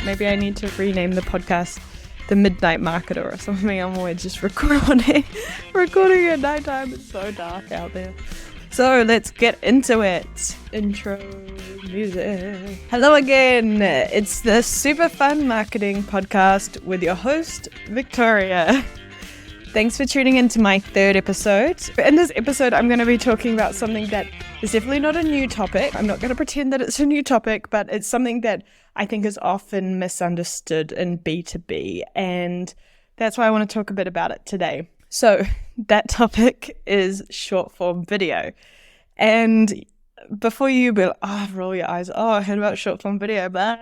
Maybe I need to rename the podcast The Midnight Marketer or something. I'm always just recording at nighttime. It's so dark out there. So let's get into it. Intro music. Hello again. It's the Super Fun Marketing Podcast with your host, Victoria. Thanks for tuning into my third episode. In this episode, I'm going to be talking about something that is definitely not a new topic. I'm not going to pretend that it's a new topic, but it's something that I think is often misunderstood in B2B. And that's why I want to talk a bit about it today. So that topic is short form video. And before you roll your eyes, I heard about short form video, but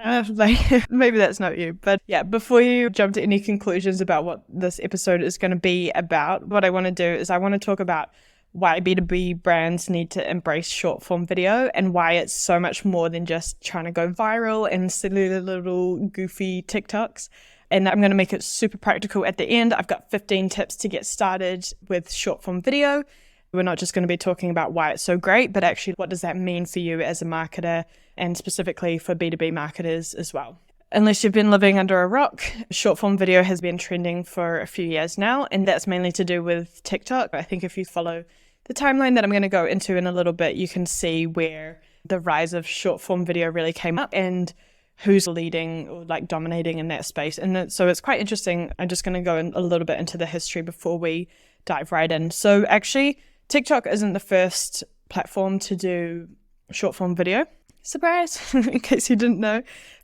maybe that's not you. But yeah, before you jump to any conclusions about what this episode is going to be about, what I want to do is I want to talk about why B2B brands need to embrace short form video and why it's so much more than just trying to go viral and silly little goofy TikToks. And I'm going to make it super practical at the end. I've got 15 tips to get started with short form video. We're not just going to be talking about why it's so great, but actually what does that mean for you as a marketer and specifically for B2B marketers as well. Unless you've been living under a rock, short form video has been trending for a few years now, and that's mainly to do with TikTok. I think if you follow the timeline that I'm going to go into in a little bit, you can see where the rise of short form video really came up and who's leading or dominating in that space. And so it's quite interesting. I'm just going to go in a little bit into the history before we dive right in. So actually, TikTok isn't the first platform to do short form video. Surprise, in case you didn't know.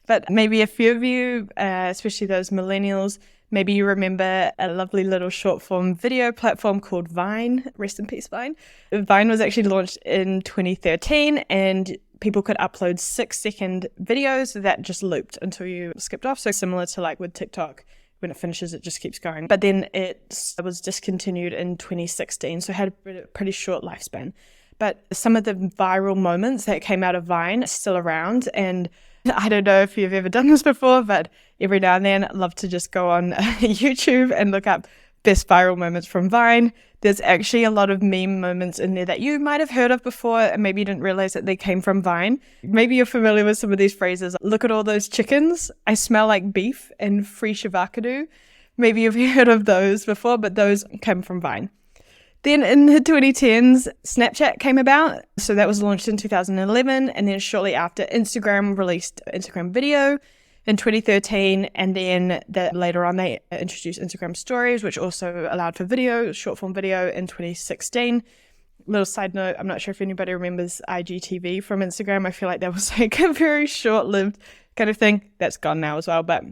But maybe a few of you, especially those millennials, maybe you remember a lovely little short form video platform called Vine. Rest in peace, Vine. Vine was actually launched in 2013 and people could upload 6-second videos that just looped until you skipped off. So similar to with TikTok. When it finishes, it just keeps going. But then it was discontinued in 2016, so it had a pretty short lifespan. But some of the viral moments that came out of Vine are still around. And I don't know if you've ever done this before, but every now and then I love to just go on YouTube and look up best viral moments from Vine. There's actually a lot of meme moments in there that you might have heard of before and maybe you didn't realize that they came from Vine. Maybe you're familiar with some of these phrases. Look at all those chickens. I smell like beef and free shavakadu. Maybe you've heard of those before, but those come from Vine. Then in the 2010s, Snapchat came about. So that was launched in 2011. And then shortly after, Instagram released Instagram video in 2013, and then later on they introduced Instagram stories, which also allowed for video, short form video in 2016. Little side note, I'm not sure if anybody remembers IGTV from Instagram. I feel like that was a very short-lived kind of thing. That's gone now as well. But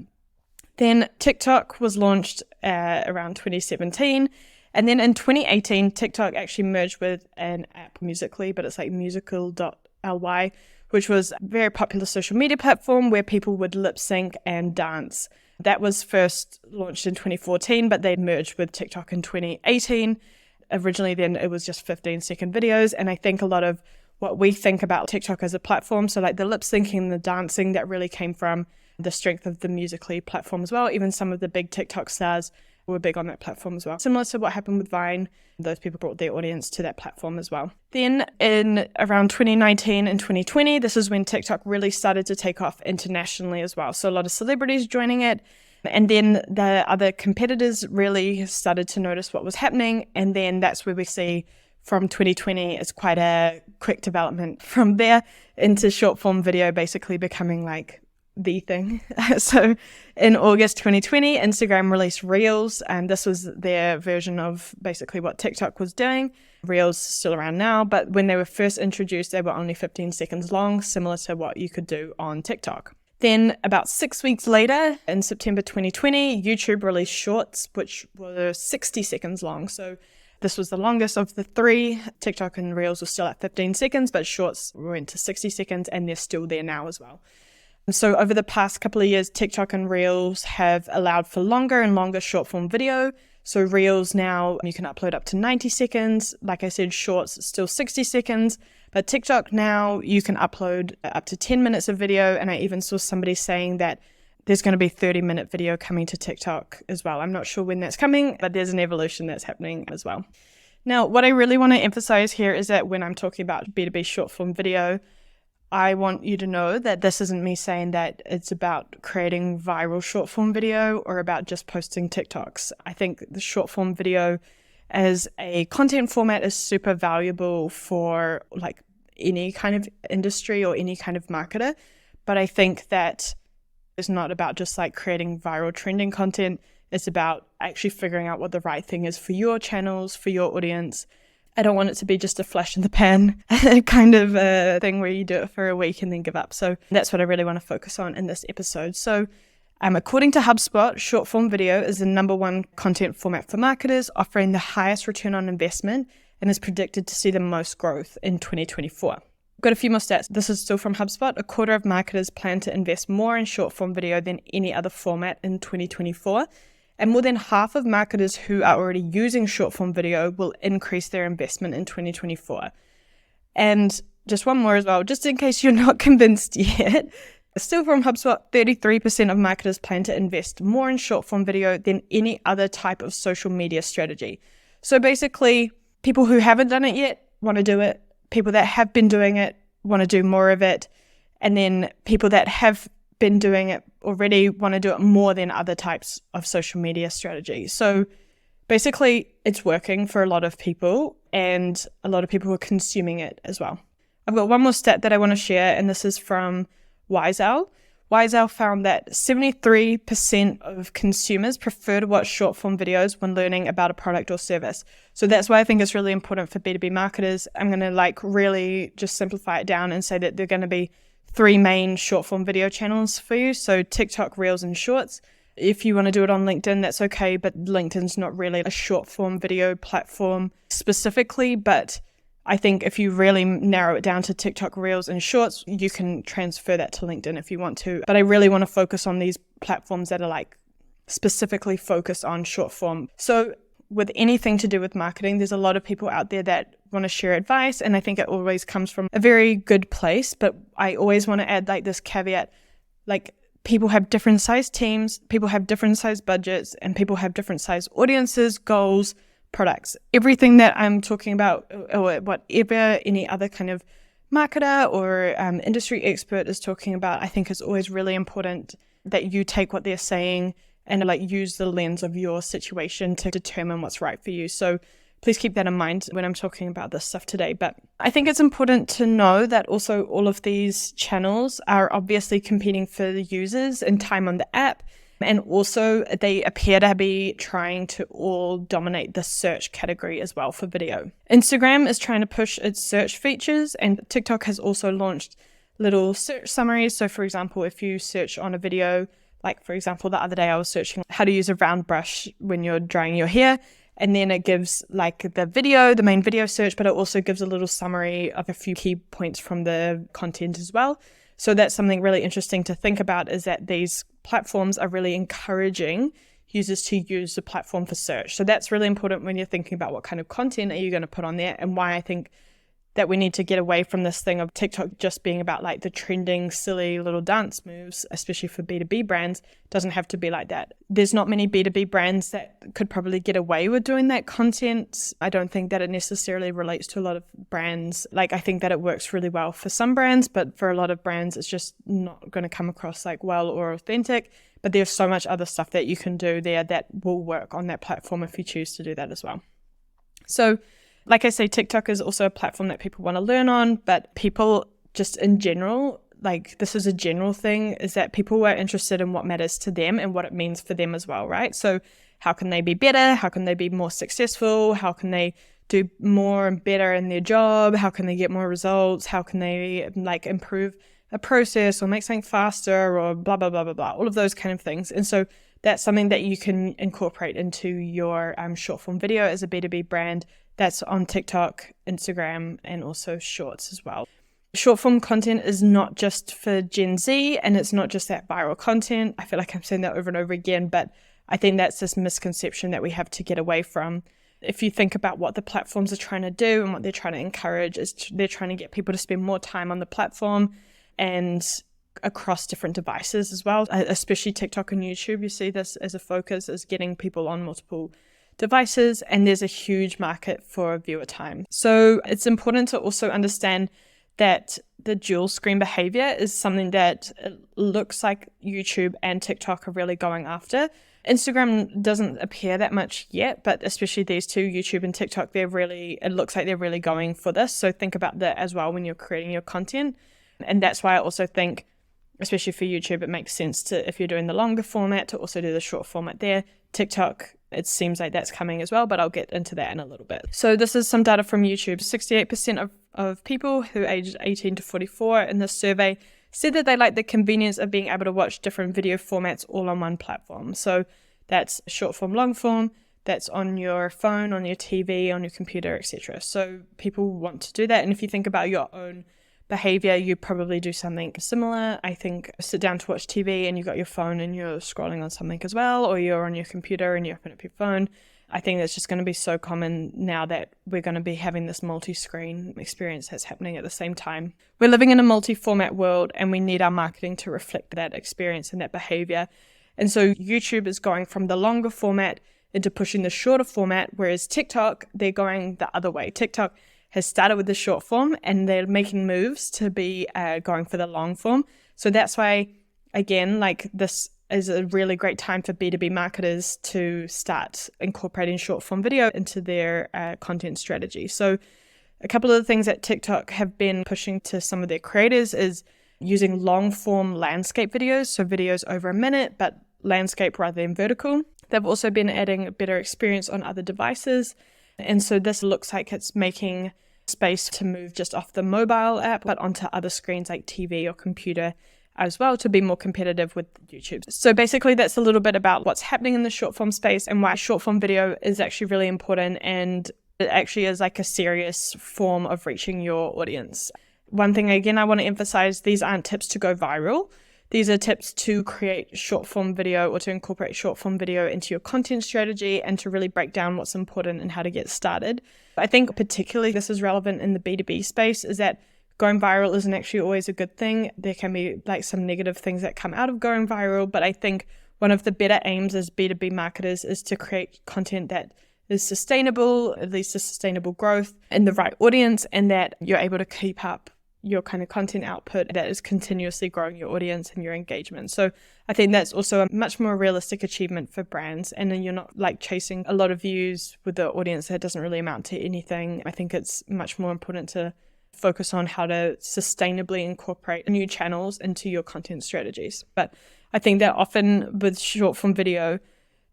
then TikTok was launched around 2017. And then in 2018, TikTok actually merged with an app, Musical.ly, but it's musical.ly, which was a very popular social media platform where people would lip sync and dance. That was first launched in 2014, but they merged with TikTok in 2018. Originally then it was just 15-second videos. And I think a lot of what we think about TikTok as a platform, so the lip syncing, the dancing, that really came from the strength of the Musical.ly platform as well. Even some of the big TikTok stars were big on that platform as well. Similar to what happened with Vine, those people brought their audience to that platform as well. Then in around 2019 and 2020, this is when TikTok really started to take off internationally as well. So a lot of celebrities joining it. And then the other competitors really started to notice what was happening. And then that's where we see from 2020, it's quite a quick development from there into short form video basically becoming the thing. So in August 2020, Instagram released Reels, and this was their version of basically what TikTok was doing. Reels still around now, but when they were first introduced, they were only 15 seconds long, similar to what you could do on TikTok. Then about 6 weeks later, in September 2020, YouTube released Shorts, which were 60 seconds long. So this was the longest of the three. TikTok and Reels were still at 15 seconds, but Shorts went to 60 seconds, and they're still there now as well. So over the past couple of years, TikTok and Reels have allowed for longer and longer short form video. So Reels now, you can upload up to 90 seconds. Like I said, Shorts still 60 seconds. But TikTok now, you can upload up to 10 minutes of video. And I even saw somebody saying that there's going to be 30-minute video coming to TikTok as well. I'm not sure when that's coming, but there's an evolution that's happening as well. Now, what I really want to emphasize here is that when I'm talking about B2B short form video, I want you to know that this isn't me saying that it's about creating viral short form video or about just posting TikToks. I think the short form video as a content format is super valuable for like any kind of industry or any kind of marketer. But I think that it's not about just like creating viral trending content. It's about actually figuring out what the right thing is for your channels, for your audience. I don't want it to be just a flash in the pan kind of a thing where you do it for a week and then give up. So that's what I really want to focus on in this episode. So according to HubSpot, short form video is the number one content format for marketers, offering the highest return on investment and is predicted to see the most growth in 2024. Got a few more stats. This is still from HubSpot. A quarter of marketers plan to invest more in short form video than any other format in 2024. And more than half of marketers who are already using short form video will increase their investment in 2024. And just one more as well, just in case you're not convinced yet, still from HubSpot, 33% of marketers plan to invest more in short form video than any other type of social media strategy. So basically, people who haven't done it yet want to do it. People that have been doing it want to do more of it. And then people that have been doing it already want to do it more than other types of social media strategy. So basically, it's working for a lot of people and a lot of people are consuming it as well. I've got one more stat that I want to share, and this is from Wiseowl. Wiseowl found that 73% of consumers prefer to watch short form videos when learning about a product or service. So that's why I think it's really important for B2B marketers. I'm going to really just simplify it down and say that they're going to be 3 main short form video channels for you. So TikTok, Reels, and Shorts. If you want to do it on LinkedIn, that's okay, but LinkedIn's not really a short form video platform specifically. But I think if you really narrow it down to TikTok, Reels, and Shorts, you can transfer that to LinkedIn if you want to. But I really want to focus on these platforms that are specifically focused on short form. So with anything to do with marketing, there's a lot of people out there that want to share advice, and I think it always comes from a very good place. But I always want to add this caveat, people have different size teams, people have different size budgets, and people have different size audiences, goals, products. Everything that I'm talking about, or whatever any other kind of marketer or industry expert is talking about, I think it's always really important that you take what they're saying and use the lens of your situation to determine what's right for you. So please keep that in mind when I'm talking about this stuff today. But I think it's important to know that also all of these channels are obviously competing for the users and time on the app. And also they appear to be trying to all dominate the search category as well for video. Instagram is trying to push its search features, and TikTok has also launched little search summaries. So for example, if you search on a video, for example, the other day I was searching how to use a round brush when you're drying your hair. And then it gives the video, the main video search, but it also gives a little summary of a few key points from the content as well. So that's something really interesting to think about, is that these platforms are really encouraging users to use the platform for search. So that's really important when you're thinking about what kind of content are you going to put on there, and why I think that we need to get away from this thing of TikTok just being about the trending, silly little dance moves, especially for B2B brands. It doesn't have to be like that. There's not many B2B brands that could probably get away with doing that content. I don't think that it necessarily relates to a lot of brands. I think that it works really well for some brands, but for a lot of brands, it's just not going to come across well or authentic. But there's so much other stuff that you can do there that will work on that platform if you choose to do that as well. So, like I say, TikTok is also a platform that people want to learn on, but people just in general, this is a general thing, is that people are interested in what matters to them and what it means for them as well, right? So how can they be better? How can they be more successful? How can they do more and better in their job? How can they get more results? How can they improve a process or make something faster or blah, blah, blah, blah, blah, all of those kind of things. And so that's something that you can incorporate into your short form video as a B2B brand. That's on TikTok, Instagram, and also Shorts as well. Short form content is not just for Gen Z, and it's not just that viral content. I feel like I'm saying that over and over again, but I think that's this misconception that we have to get away from. If you think about what the platforms are trying to do and what they're trying to encourage, is they're trying to get people to spend more time on the platform and across different devices as well, especially TikTok and YouTube. You see this as a focus, is getting people on multiple devices, and there's a huge market for viewer time. So it's important to also understand that the dual screen behavior is something that it looks like YouTube and TikTok are really going after. Instagram doesn't appear that much yet, but especially these two, YouTube and TikTok, it looks like they're really going for this. So think about that as well when you're creating your content. And that's why I also think, especially for YouTube, it makes sense to, if you're doing the longer format, to also do the short format there. TikTok, it seems like that's coming as well, but I'll get into that in a little bit. So this is some data from YouTube. 68% of people who aged 18 to 44 in this survey said that they like the convenience of being able to watch different video formats all on one platform. So that's short form, long form, that's on your phone, on your TV, on your computer, etc. So people want to do that. And if you think about your own behavior, you probably do something similar. I think sit down to watch TV and you got your phone and you're scrolling on something as well, or you're on your computer and you open up your phone. I think that's just going to be so common now that we're going to be having this multi-screen experience that's happening at the same time. We're living in a multi-format world and we need our marketing to reflect that experience and that behavior. And so YouTube is going from the longer format into pushing the shorter format, whereas TikTok, they're going the other way. TikTok has started with the short form and they're making moves to be going for the long form. So that's why, again, like this is a really great time for B2B marketers to start incorporating short form video into their content strategy. So a couple of the things that TikTok have been pushing to some of their creators is using long form landscape videos, so videos over a minute, but landscape rather than vertical. They've also been adding a better experience on other devices. And so this looks like it's making space to move just off the mobile app, but onto other screens like TV or computer as well to be more competitive with YouTube. So basically that's a little bit about what's happening in the short form space and why short form video is actually really important, and it actually is like a serious form of reaching your audience. One thing again I want to emphasize, these aren't tips to go viral. These are tips to create short form video or to incorporate short form video into your content strategy and to really break down what's important and how to get started. I think particularly this is relevant in the B2B space, is that going viral isn't actually always a good thing. There can be like some negative things that come out of going viral, but I think one of the better aims as B2B marketers is to create content that is sustainable, at least a sustainable growth in the right audience, and that you're able to keep up your kind of content output that is continuously growing your audience and your engagement. So I think that's also a much more realistic achievement for brands. And then you're not like chasing a lot of views with the audience that doesn't really amount to anything. I think it's much more important to focus on how to sustainably incorporate new channels into your content strategies. But I think that often with short form video,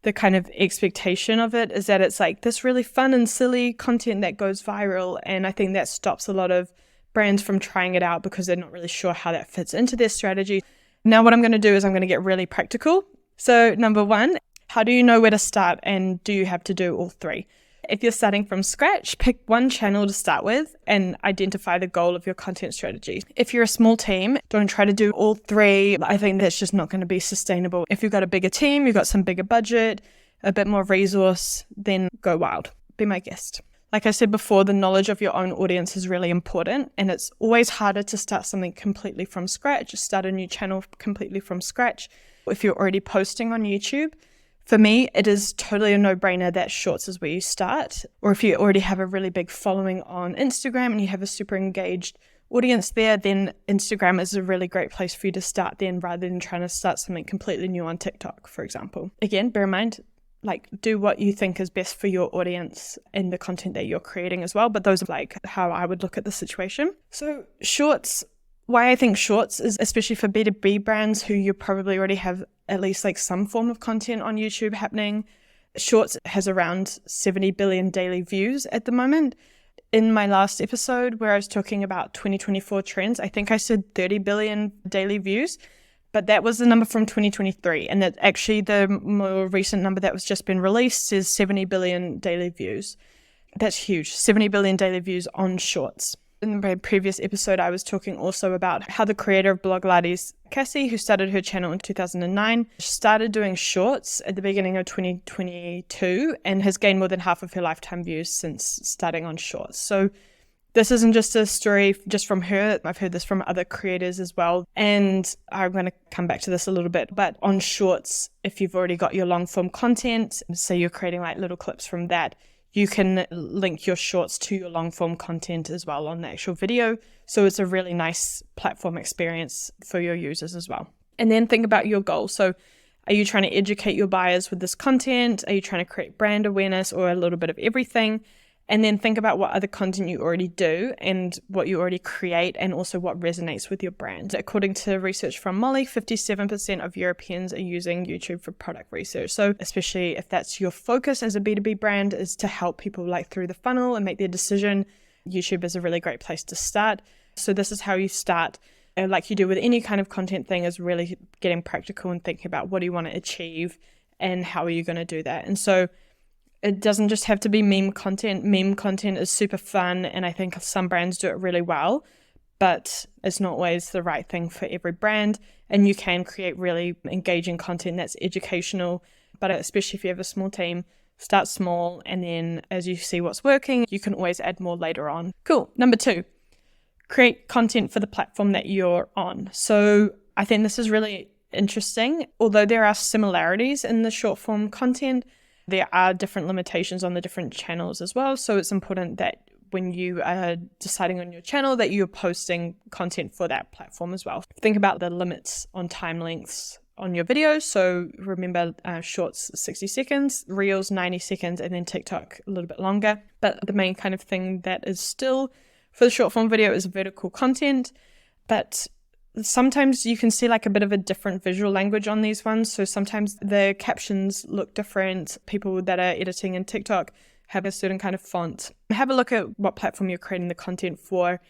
the kind of expectation of it is that it's like this really fun and silly content that goes viral. And I think that stops a lot of brands from trying it out because they're not really sure how that fits into their strategy. Now what I'm going to do is I'm going to get really practical. So number one, how do you know where to start, and do you have to do all three? If you're starting from scratch, pick one channel to start with and identify the goal of your content strategy. If you're a small team, don't try to do all three. I think that's just not going to be sustainable. If you've got a bigger team, you've got some bigger budget, a bit more resource, then go wild. Be my guest. Like I said before, the knowledge of your own audience is really important, and it's always harder to start something completely from scratch, start a new channel completely from scratch. If you're already posting on YouTube, for me, it is totally a no-brainer that Shorts is where you start. Or if you already have a really big following on Instagram and you have a super engaged audience there, then Instagram is a really great place for you to start then, rather than trying to start something completely new on TikTok, for example. Again, bear in mind, like, do what you think is best for your audience and the content that you're creating as well. But those are like how I would look at the situation. So Shorts, why I think Shorts is, especially for B2B brands who you probably already have at least like some form of content on YouTube happening. Shorts has around 70 billion daily views at the moment. In my last episode where I was talking about 2024 trends, I think I said 30 billion daily views, but that was the number from 2023. And that actually the more recent number that was just been released is 70 billion daily views. That's huge, 70 billion daily views on Shorts. In my previous episode, I was talking also about how the creator of Blogilates, Cassie, who started her channel in 2009, started doing shorts at the beginning of 2022 and has gained more than half of her lifetime views since starting on shorts. So this isn't just a story just from her. I've heard this from other creators as well. And I'm going to come back to this a little bit. But on shorts, if you've already got your long form content, say you're creating like little clips from that, you can link your shorts to your long form content as well on the actual video. So it's a really nice platform experience for your users as well. And then think about your goals. So are you trying to educate your buyers with this content? Are you trying to create brand awareness, or a little bit of everything? And then think about what other content you already do and what you already create, and also what resonates with your brand. According to research from Molly, 57% of Europeans are using YouTube for product research. So especially if that's your focus as a B2B brand, is to help people like through the funnel and make their decision, YouTube is a really great place to start. So this is how you start. Like you do with any kind of content thing, is really getting practical and thinking about what do you want to achieve and how are you going to do that. And so it doesn't just have to be meme content. Meme content is super fun, and I think some brands do it really well, but it's not always the right thing for every brand. And you can create really engaging content that's educational, but especially if you have a small team, start small, and then as you see what's working, you can always add more later on. Cool. Number 2, create content for the platform that you're on. So I think this is really interesting. Although there are similarities in the short form content, there are different limitations on the different channels as well. So it's important that when you are deciding on your channel, that you're posting content for that platform as well. Think about the limits on time lengths on your videos. So remember, shorts 60 seconds, reels 90 seconds, and then TikTok a little bit longer. But the main kind of thing that is still for the short form video is vertical content, but sometimes you can see like a bit of a different visual language on these ones. So sometimes the captions look different. People that are editing in TikTok have a certain kind of font. Have a look at what platform you're creating the content for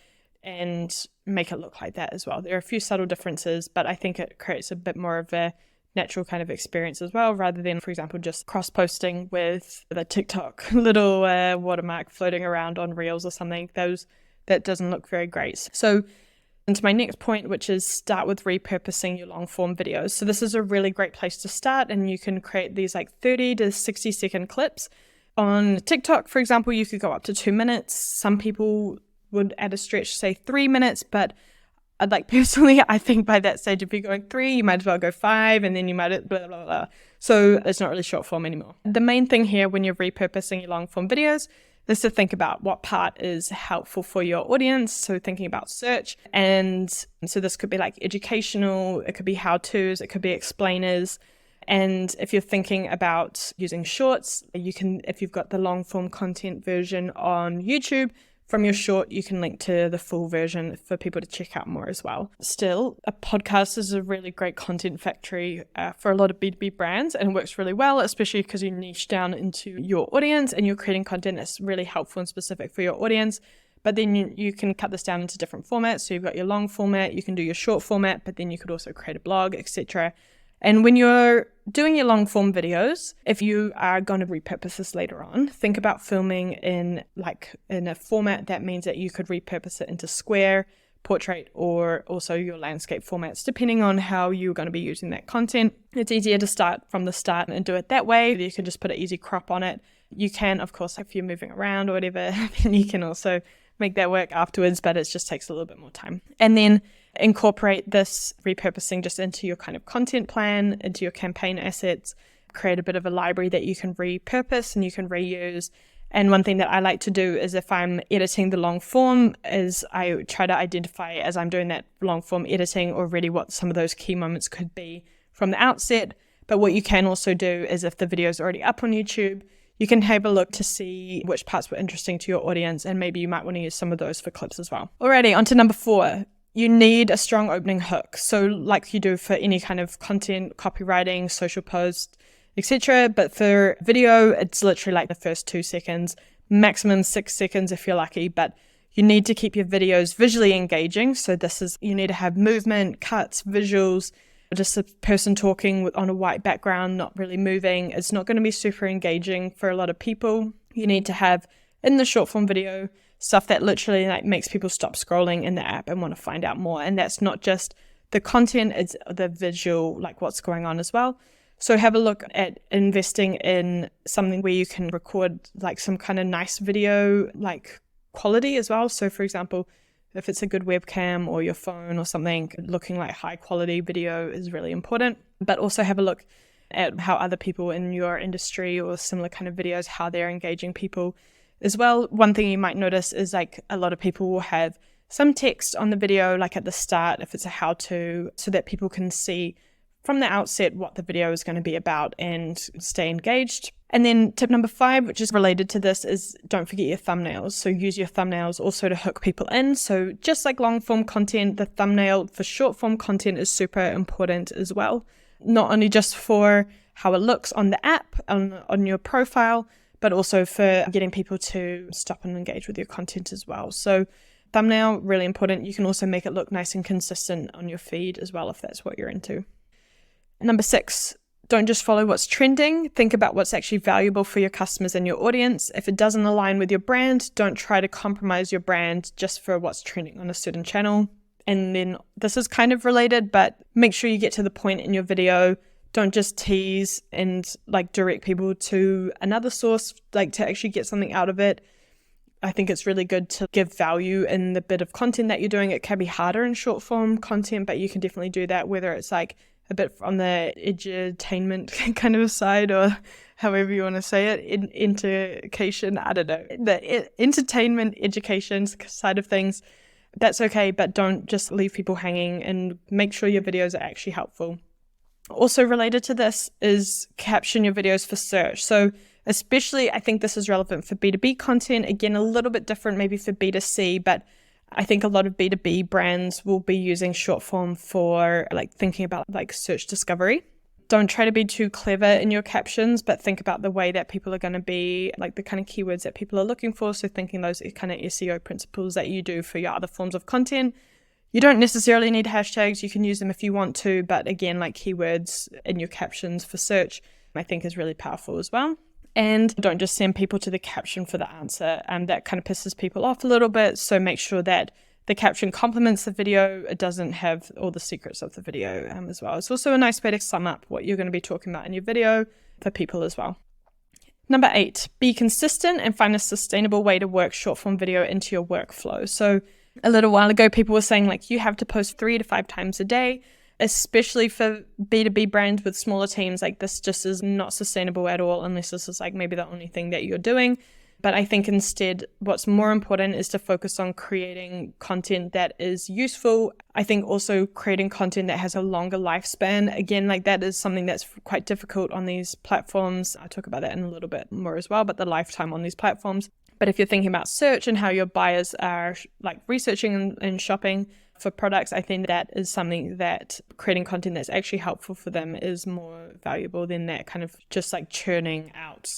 and make it look like that as well. There are a few subtle differences, but I think it creates a bit more of a natural kind of experience as well, rather than, for example, just cross-posting with the TikTok little watermark floating around on Reels or something. That doesn't look very great. So into my next point, which is start with repurposing your long form videos. So this is a really great place to start, and you can create these like 30 to 60 second clips. On TikTok, for example, you could go up to 2 minutes. Some people would at a stretch say 3 minutes, but personally, I think by that stage, if you're going 3, you might as well go 5, and then you might blah, blah, blah. So it's not really short form anymore. The main thing here when you're repurposing your long form videos is to think about what part is helpful for your audience. So thinking about search. And so this could be like educational, it could be how-tos, it could be explainers. And if you're thinking about using shorts, you can, if you've got the long form content version on YouTube, from your short, you can link to the full version for people to check out more as well. Still, a podcast is a really great content factory for a lot of B2B brands, and works really well, especially because you niche down into your audience and you're creating content that's really helpful and specific for your audience. But then you can cut this down into different formats. So you've got your long format, you can do your short format, but then you could also create a blog, etc. And when you're doing your long form videos, if you are going to repurpose this later on, think about filming in a format that means that you could repurpose it into square, portrait, or also your landscape formats, depending on how you're going to be using that content. It's easier to start from the start and do it that way. You can just put an easy crop on it. You can, of course, if you're moving around or whatever, then you can also make that work afterwards, but it just takes a little bit more time. And then incorporate this repurposing just into your kind of content plan, into your campaign assets, create a bit of a library that you can repurpose and you can reuse. And one thing that I like to do is if I'm editing the long form is I try to identify as I'm doing that long form editing already what some of those key moments could be from the outset. But what you can also do is if the video is already up on YouTube, you can have a look to see which parts were interesting to your audience, and maybe you might want to use some of those for clips as well. Alrighty, on to number 4. You need a strong opening hook. So like you do for any kind of content, copywriting, social post, etc. But for video, it's literally like the first 2 seconds, maximum 6 seconds if you're lucky. But you need to keep your videos visually engaging. So you need to have movement, cuts, visuals, just a person talking on a white background, not really moving. It's not going to be super engaging for a lot of people. You need to have, in the short form video, stuff that literally makes people stop scrolling in the app and want to find out more. And that's not just the content, it's the visual, what's going on as well. So have a look at investing in something where you can record some kind of nice video, quality as well. So for example, if it's a good webcam or your phone or something, looking like high quality video is really important. But also have a look at how other people in your industry or similar kind of videos, how they're engaging people as well. One thing you might notice is like a lot of people will have some text on the video, like at the start, if it's a how-to, so that people can see from the outset what the video is going to be about and stay engaged. And then tip number 5, which is related to this, is don't forget your thumbnails. So use your thumbnails also to hook people in. So just like long form content, the thumbnail for short form content is super important as well. Not only just for how it looks on the app, on your profile, but also for getting people to stop and engage with your content as well. So thumbnail, really important. You can also make it look nice and consistent on your feed as well if that's what you're into. Number 6, don't just follow what's trending. Think about what's actually valuable for your customers and your audience. If it doesn't align with your brand, don't try to compromise your brand just for what's trending on a certain channel. And then this is kind of related, but make sure you get to the point in your video. Don't just tease and like direct people to another source, like to actually get something out of it. I think it's really good to give value in the bit of content that you're doing. It can be harder in short form content, but you can definitely do that, whether it's like a bit on the edutainment kind of side, or however you want to say it, education, I don't know, the entertainment, education side of things. That's okay, but don't just leave people hanging, and make sure your videos are actually helpful. Also related to this is caption your videos for search. So especially, I think this is relevant for B2B content. Again, a little bit different maybe for B2C, but I think a lot of B2B brands will be using short form for like thinking about like search discovery. Don't try to be too clever in your captions, but think about the way that people are going to be, like the kind of keywords that people are looking for. So thinking those kind of SEO principles that you do for your other forms of content. You don't necessarily need hashtags. You can use them if you want to, but again, like keywords in your captions for search, I think is really powerful as well. And don't just send people to the caption for the answer. That kind of pisses people off a little bit. So make sure that the caption complements the video. It doesn't have all the secrets of the video as well. It's also a nice way to sum up what you're going to be talking about in your video for people as well. Number 8, be consistent and find a sustainable way to work short form video into your workflow. So a little while ago, people were saying like you have to post 3 to 5 times a day, especially for B2B brands with smaller teams. Like this just is not sustainable at all unless this is like maybe the only thing that you're doing. But I think instead what's more important is to focus on creating content that is useful. I think also creating content that has a longer lifespan. Again, like that is something that's quite difficult on these platforms. I'll talk about that in a little bit more as well, but the lifetime on these platforms. But if you're thinking about search and how your buyers are like researching and shopping for products, I think that is something that creating content that's actually helpful for them is more valuable than that kind of just like churning out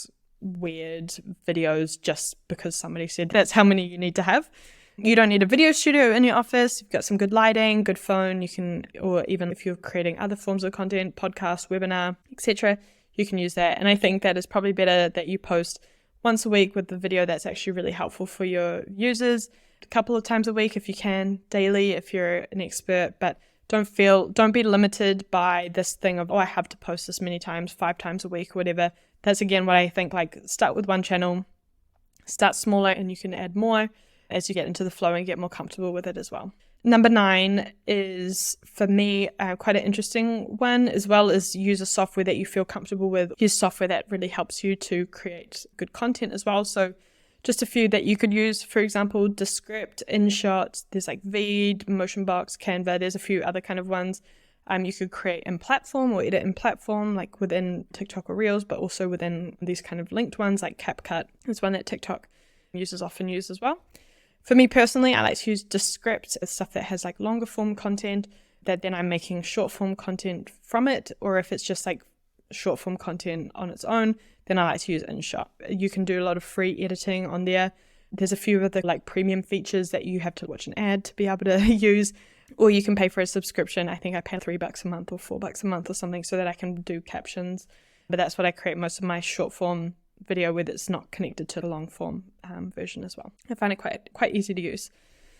weird videos just because somebody said that's how many you need to have. You don't need a video studio in your office. You've got some good lighting, good phone. You can, or even if you're creating other forms of content, podcast, webinar, etc., you can use that. And I think that is probably better that you post once a week with the video that's actually really helpful for your users, a couple of times a week if you can, daily if you're an expert, but don't be limited by this thing of, oh, I have to post this many times, 5 times a week or whatever. That's again what I think, like start with one channel, start smaller, and you can add more as you get into the flow and get more comfortable with it as well. Number 9 is, for me, quite an interesting one, as well as use a software that you feel comfortable with. Use software that really helps you to create good content as well. So just a few that you could use, for example, Descript, InShot, there's like Veed, Motionbox, Canva, there's a few other kind of ones. You could create in platform or edit in platform, like within TikTok or Reels, but also within these kind of linked ones like CapCut is one that TikTok users often use as well. For me personally, I like to use Descript as stuff that has like longer form content that then I'm making short form content from it. Or if it's just like short form content on its own, then I like to use InShot. You can do a lot of free editing on there. There's a few other like premium features that you have to watch an ad to be able to use, or you can pay for a subscription. I think I pay $3 a month or $4 a month or something so that I can do captions. But that's what I create most of my short form video with. It's not connected to the long form version as well. I find it quite easy to use.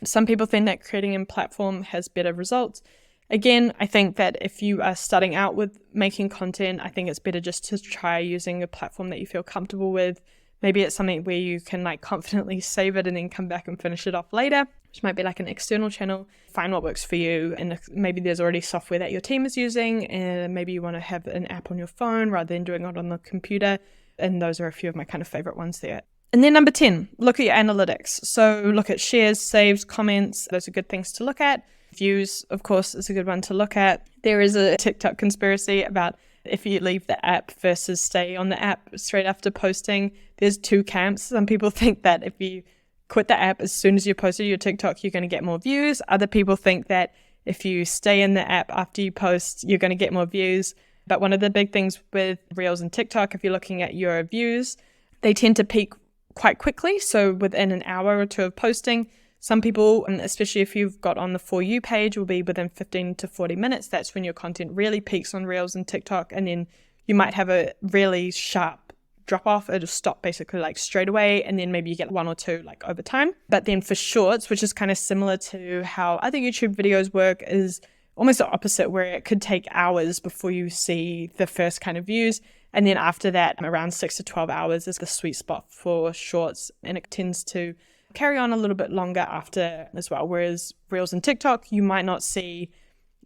Some people think that creating in platform has better results. Again, I think that if you are starting out with making content, I think it's better just to try using a platform that you feel comfortable with. Maybe it's something where you can like confidently save it and then come back and finish it off later. which might be like an external channel. Find what works for you. And maybe there's already software that your team is using, and maybe you want to have an app on your phone rather than doing it on the computer. And those are a few of my kind of favorite ones there. And then number 10, look at your analytics. So look at shares, saves, comments. Those are good things to look at. Views, of course, is a good one to look at. There is a TikTok conspiracy about if you leave the app versus stay on the app straight after posting. There's two camps. Some people think that if you quit the app as soon as you posted your TikTok, you're going to get more views. Other people think that if you stay in the app after you post, you're going to get more views. But one of the big things with Reels and TikTok, if you're looking at your views, they tend to peak quite quickly. So within an hour or two of posting, some people, and especially if you've got on the For You page, will be within 15 to 40 minutes. That's when your content really peaks on Reels and TikTok. And then you might have a really sharp drop off. It'll stop basically like straight away. And then maybe you get one or two like over time. But then for shorts, which is kind of similar to how other YouTube videos work, is almost the opposite, where it could take hours before you see the first kind of views. And then after that, around 6 to 12 hours is the sweet spot for shorts. And it tends to carry on a little bit longer after as well. Whereas Reels and TikTok, you might not see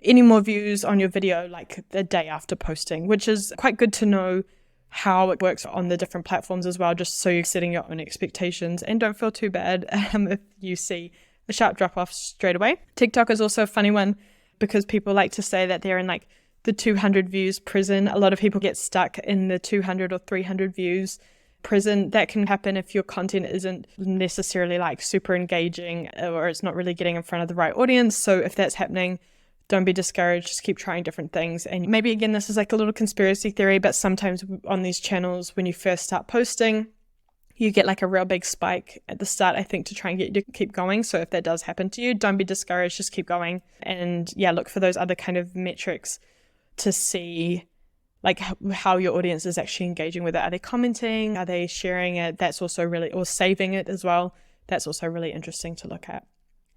any more views on your video like the day after posting, which is quite good to know how it works on the different platforms as well, just so you're setting your own expectations and don't feel too bad if you see a sharp drop off straight away. TikTok is also a funny one because people like to say that they're in like the 200 views prison. A lot of people get stuck in the 200 or 300 views prison. That can happen if your content isn't necessarily like super engaging or it's not really getting in front of the right audience. So if that's happening, don't be discouraged. Just keep trying different things. And maybe again, this is like a little conspiracy theory, but sometimes on these channels, when you first start posting, you get like a real big spike at the start, I think, to try and get you to keep going. So if that does happen to you, don't be discouraged, just keep going. And yeah, look for those other kind of metrics to see like how your audience is actually engaging with it. Are they commenting? Are they sharing it? That's also really, or saving it as well. That's also really interesting to look at.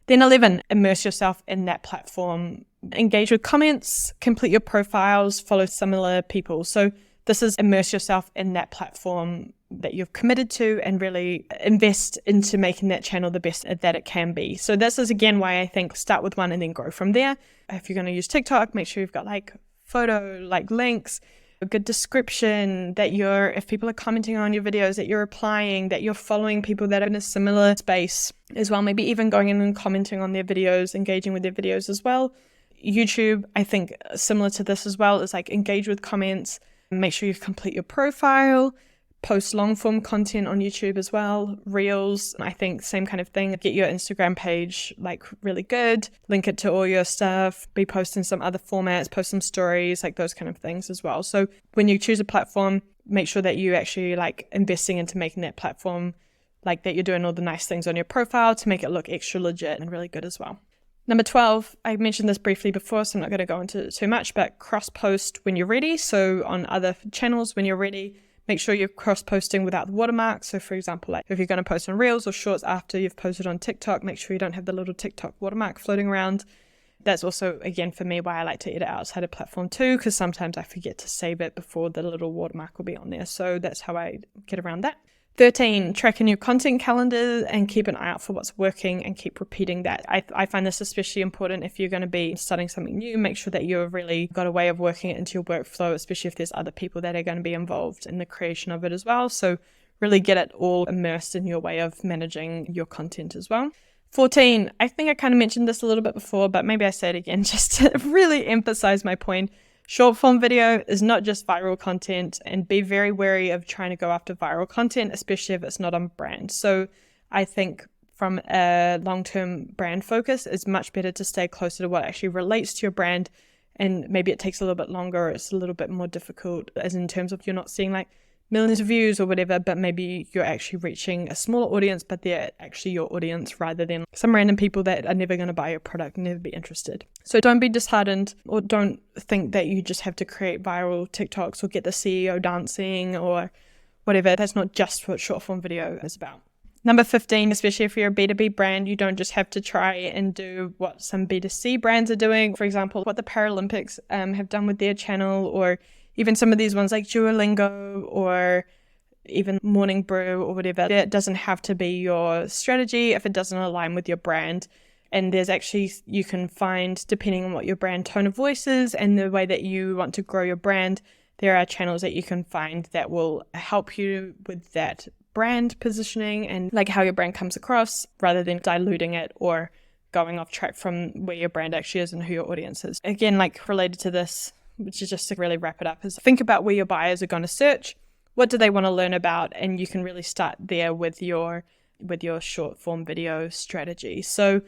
Then 11, immerse yourself in that platform. Engage with comments, complete your profiles, follow similar people. So this is immerse yourself in that platform that you've committed to and really invest into making that channel the best that it can be. So this is again why I think start with one and then grow from there. If you're going to use TikTok, make sure you've got like photo, like links, a good description, that if people are commenting on your videos, that you're replying, that you're following people that are in a similar space as well, maybe even going in and commenting on their videos, engaging with their videos as well. YouTube, I think similar to this as well, is like engage with comments, make sure you complete your profile, post long form content on YouTube as well. Reels, I think same kind of thing. Get your Instagram page like really good, link it to all your stuff, be posting some other formats, post some stories, like those kind of things as well. So when you choose a platform, make sure that you actually like investing into making that platform like that you're doing all the nice things on your profile to make it look extra legit and really good as well. Number 12, I mentioned this briefly before, so I'm not going to go into it too much, but cross-post when you're ready. So on other channels, when you're ready, make sure you're cross-posting without the watermark. So for example, like if you're going to post on Reels or Shorts after you've posted on TikTok, make sure you don't have the little TikTok watermark floating around. That's also, again, for me, why I like to edit outside of platform too, because sometimes I forget to save it before the little watermark will be on there. So that's how I get around that. 13, track in your content calendar and keep an eye out for what's working and keep repeating that. I find this especially important if you're going to be studying something new. Make sure that you've really got a way of working it into your workflow, especially if there's other people that are going to be involved in the creation of it as well. So really get it all immersed in your way of managing your content as well. 14, I think I kind of mentioned this a little bit before, but maybe I say it again just to really emphasize my point. Short form video is not just viral content, and be very wary of trying to go after viral content, especially if it's not on brand. So I think from a long-term brand focus, it's much better to stay closer to what actually relates to your brand. And maybe it takes a little bit longer, or it's a little bit more difficult, as in terms of you're not seeing like millions of views or whatever, but maybe you're actually reaching a smaller audience, but they're actually your audience rather than some random people that are never going to buy your product, never be interested. So don't be disheartened, or don't think that you just have to create viral TikToks or get the CEO dancing or whatever. That's not just what short form video is about. Number 15, especially if you're a B2B brand, you don't just have to try and do what some B2C brands are doing. For example, what the Paralympics have done with their channel, or even some of these ones like Duolingo or even morning brew or whatever. It doesn't have to be your strategy if it doesn't align with your brand. And there's actually, you can find, depending on what your brand tone of voice is and the way that you want to grow your brand, there are channels that you can find that will help you with that brand positioning and like how your brand comes across, rather than diluting it or going off track from where your brand actually is and who your audience is. Again, like related to this, which is just to really wrap it up, is think about where your buyers are going to search. What do they want to learn about? And you can really start there with your short form video strategy. So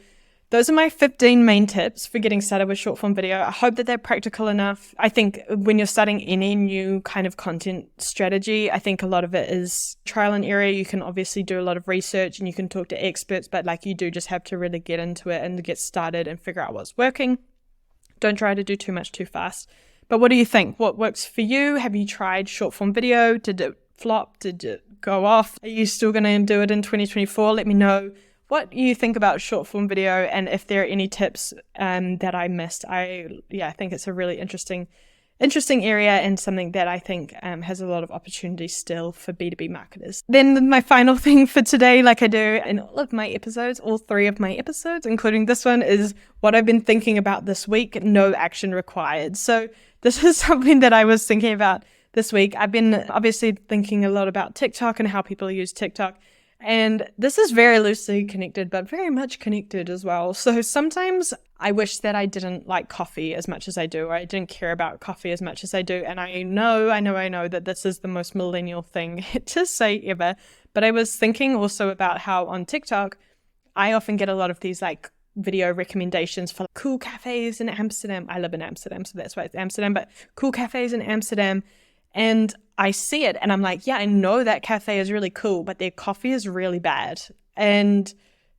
those are my 15 main tips for getting started with short form video. I hope that they're practical enough. I think when you're starting any new kind of content strategy, I think a lot of it is trial and error. You can obviously do a lot of research and you can talk to experts, but like you do just have to really get into it and get started and figure out what's working. Don't try to do too much too fast. But what do you think? What works for you? Have you tried short form video? Did it flop? Did it go off? Are you still going to do it in 2024? Let me know what you think about short form video and if there are any tips that I missed. I think it's a really interesting area and something that I think has a lot of opportunity still for B2B marketers. Then my final thing for today, like I do in all of my episodes, all 3 of my episodes, including this one, is what I've been thinking about this week, no action required. So this is something that I was thinking about this week. I've been obviously thinking a lot about TikTok and how people use TikTok. And this is very loosely connected, but very much connected as well. So sometimes I wish that I didn't like coffee as much as I do, or I didn't care about coffee as much as I do. And I know that this is the most millennial thing to say ever. But I was thinking also about how on TikTok, I often get a lot of these like video recommendations for cool cafes in Amsterdam. I live in Amsterdam, so that's why it's Amsterdam, but cool cafes in Amsterdam. And I see it and I'm like, yeah, I know that cafe is really cool, but their coffee is really bad. And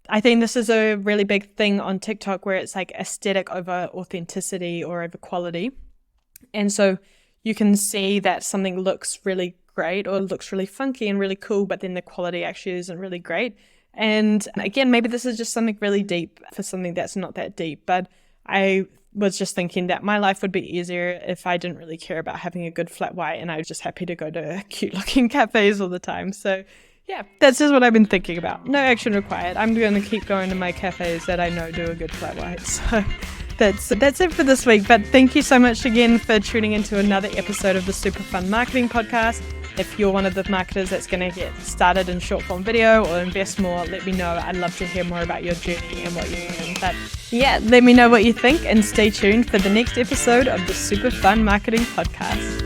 I think this is a really big thing on TikTok where it's like aesthetic over authenticity or over quality. And so you can see that something looks really great or looks really funky and really cool, but then the quality actually isn't really great. And again, maybe this is just something really deep for something that's not that deep, but I was just thinking that my life would be easier if I didn't really care about having a good flat white and I was just happy to go to cute looking cafes all the time. So yeah, that's just what I've been thinking about. No action required. I'm going to keep going to my cafes that I know do a good flat white. So that's it for this week. But thank you so much again for tuning into another episode of the Super Fun Marketing Podcast. If you're one of the marketers that's going to get started in short form video or invest more, let me know. I'd love to hear more about your journey and what you learned. But yeah, let me know what you think and stay tuned for the next episode of the Super Fun Marketing Podcast.